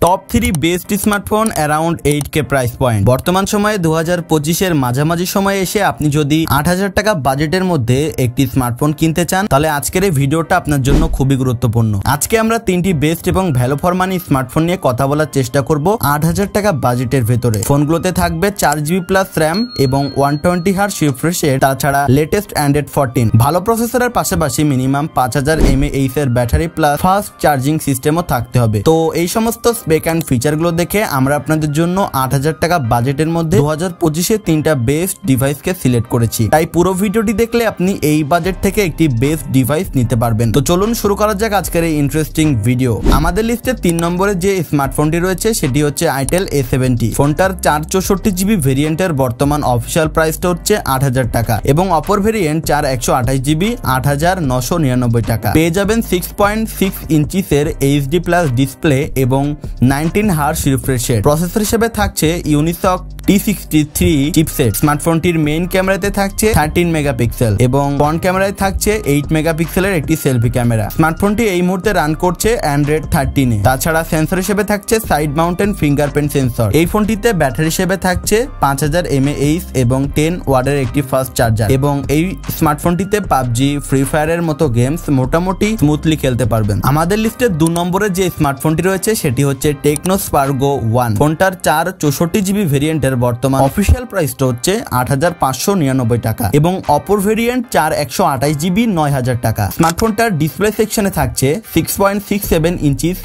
Top 3 best smartphone around 8K price point. বর্তমান সময়ে 2025-এর মাঝামাঝি সময়ে এসে আপনি যদি 8,000 টাকা বাজেটের মধ্যে একটি স্মার্টফোন কিনতে চান তাহলে আজকের এই ভিডিওটা আপনার জন্য খুবই গুরুত্বপূর্ণ। আজকে আমরা 3টি বেস্ট এবং ভ্যালু ফর মানি স্মার্টফোন নিয়ে কথা বলার চেষ্টা করব 8,000 টাকা বাজেটের ভেতরে। ফোনগুলোতে থাকবে 4GB প্লাস র্যাম এবং 120Hz রিফ্রেশ রেট, তাছাড়া লেটেস্ট অ্যান্ড্রয়েড 14, ভালো প্রসেসরের পাশাপাশি মিনিমাম 5000 mAh এর ব্যাটারি প্লাস ফাস্ট চার্জিং সিস্টেমও থাকতে হবে। তো এই সমস্ত স্পেক অ্যান্ড ফিচারগুলো দেখে আমরা আপনাদের জন্য 8,000 টাকা বাজেটের মধ্যে 2025-এ 3টা বেস্ট ডিভাইসকে সিলেক্ট করেছি। তাই পুরো ভিডিওটি দেখলে আপনি এই বাজেট থেকে একটি বেস্ট ডিভাইস নিতে পারবেন। তো চলুন শুরু করা যাক আজকের এই ইন্টারেস্টিং ভিডিও। আমাদের লিস্টে 3 নম্বরে যে স্মার্টফোনটি রয়েছে সেটি হচ্ছে আইটেল A70। ফোনটার 464GB ভেরিয়েন্টের বর্তমান অফিসিয়াল প্রাইসটা হচ্ছে 8,000 টাকা এবং অপর ভেরিয়েন্ট 4128GB 8,999 টাকা। পেয়ে যাবেন 6.6 ইঞ্চিসের HD প্লাস ডিসপ্লে এবং 19Hz রিফ্রেশ রেট। প্রসেসর হিসেবে থাকছে ইউনিসক T63 চিপসেট। স্মার্টফোনটির মেইন ক্যামেরাতে থাকছে 13 মেগাপিক্সেল এবং ফ্রন্ট ক্যামেরায় থাকছে 8 মেগাপিক্সেলের একটি সেলফি ক্যামেরা। স্মার্টফোনটি এই মুহূর্তে রান করছে অ্যান্ড্রয়েড 13-এ। তাছাড়া সেন্সর হিসেবে থাকছে সাইড মাউন্টেন ফিঙ্গারপ্রিন্ট সেন্সর। এই ফোনটিতে ব্যাটারি হিসেবে থাকছে 5000 mAh এবং 10 ওয়াটের একটি ফাস্ট চার্জার এবং এই স্মার্টফোনটিতে পাবজি, ফ্রি ফায়ারের মতো গেমস মোটামুটি স্মুথলি খেলতে পারবেন। আমাদের লিস্টে 2 নম্বরে যে স্মার্টফোনটি রয়েছে সেটি হচ্ছে টেকনো স্পার্গো 1। ফোনটার 464GB ভেরিয়েন্টের বর্তমান অফিসিয়াল প্রাইসটা হচ্ছে 8,599 টাকা এবং অপর ভেরিয়েন্ট 4128GB 9,000 টাকা। স্মার্টফোনটার ডিসপ্লে সেকশনে থাকছে 6.67 ইঞ্চিস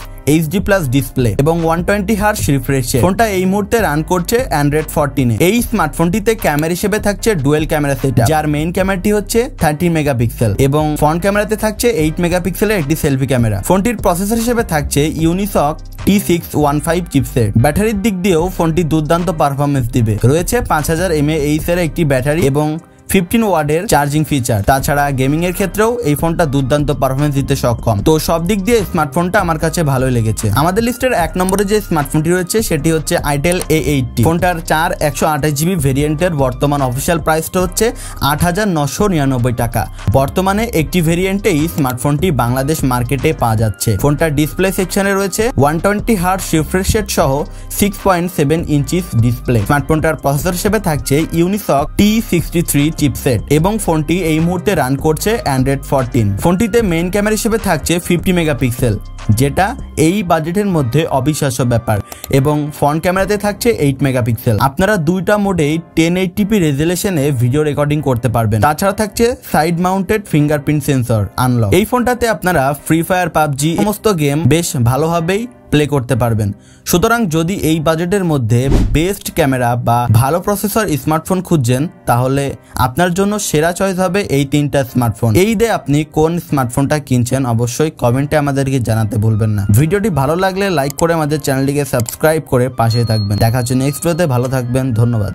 HD প্লাস ডিসপ্লে এবং 120Hz রিফ্রেশ রেট। ফোনটা এই মুহূর্তে রান করছে অ্যান্ড্রয়েড 14-এ। এই স্মার্টফোনটিতে ক্যামেরা হিসেবে থাকছে ডুয়েল ক্যামেরা সেটআপ, যার মেইন ক্যামেরাটি হচ্ছে 13 মেগাপিক্সেল এবং ফ্রন্ট ক্যামেরাতে থাকছে 8 মেগাপিক্সেলের একটি সেলফি ক্যামেরা। ফোনটির প্রসেসর হিসেবে থাকছে ইউনিসক T615 চিপসেট। ব্যাটারির দিক দিয়েও ফোনটি দুর্দান্ত পারফরমেন্স দিবে। রয়েছে 5000 mAh এর একটি ব্যাটারি এবং 15 ওয়াটের চার্জিং ফিচার। তাছাড়া গেমিং এর ক্ষেত্রেও এই ফোনটা দুর্দান্ত পারফরমেন্স দিতে সক্ষম। তো সব দিক দিয়ে স্মার্টফোনটা আমার কাছে ভালোই লেগেছে। আমাদের লিস্টের 1 নম্বরে যে স্মার্টফোনটি রয়েছে সেটি হচ্ছে আইটেল A80। ফোনটার 4128GB ভেরিয়েন্টের বর্তমান অফিসিয়াল প্রাইসটা হচ্ছে 8,999 টাকা। বর্তমানে একটি ভেরিয়েন্টেই স্মার্টফোনটি বাংলাদেশ মার্কেটে পাওয়া যাচ্ছে। ফোনটার ডিসপ্লে সেকশনে রয়েছে 120Hz রিফ্রেশ রেট সহ 6.7 ইঞ্চিস ডিসপ্লে। স্মার্টফোনটার প্রসেসর হিসেবে থাকছে ইউনিসক T63 চিপসেট এবং ফোনটি এই মুহূর্তে রান করছে অ্যান্ড্রয়েড 14। ফোনটিতে মেইন ক্যামেরা হিসেবে থাকছে 50 মেগাপিক্সেল, যেটা এই বাজেটের মধ্যে অবিশ্বাস্য ব্যাপার এবং ফ্রন্ট ক্যামেরাতে থাকছে 8 মেগাপিক্সেল। আপনারা দুইটা মোডেই 1080p রেজুলেশনে ভিডিও রেকর্ডিং করতে পারবেন। তাছাড়া থাকছে side mounted fingerprint sensor unlock. এই ফোনটাতে আপনারা ফ্রি ফায়ার, পাবজি সমস্ত গেম বেশ ভালোভাবেই প্লে করতে পারবেন। সুতরাং যদি এই বাজেটের মধ্যে বেস্ট ক্যামেরা বা ভালো প্রসেসর স্মার্টফোন খুঁজছেন তাহলে আপনার জন্য সেরা চয়েস হবে এই 3টা স্মার্টফোন। এই ঈদে আপনি কোন স্মার্টফোনটা কিনছেন অবশ্যই কমেন্টে আমাদেরকে জানাতে ভুলবেন না। ভিডিওটি ভালো লাগলে লাইক করে আমাদের চ্যানেলটিকে সাবস্ক্রাইব করে পাশে থাকবেন। দেখা হচ্ছে নেক্সট ভিডিওতে। ভালো থাকবেন, ধন্যবাদ।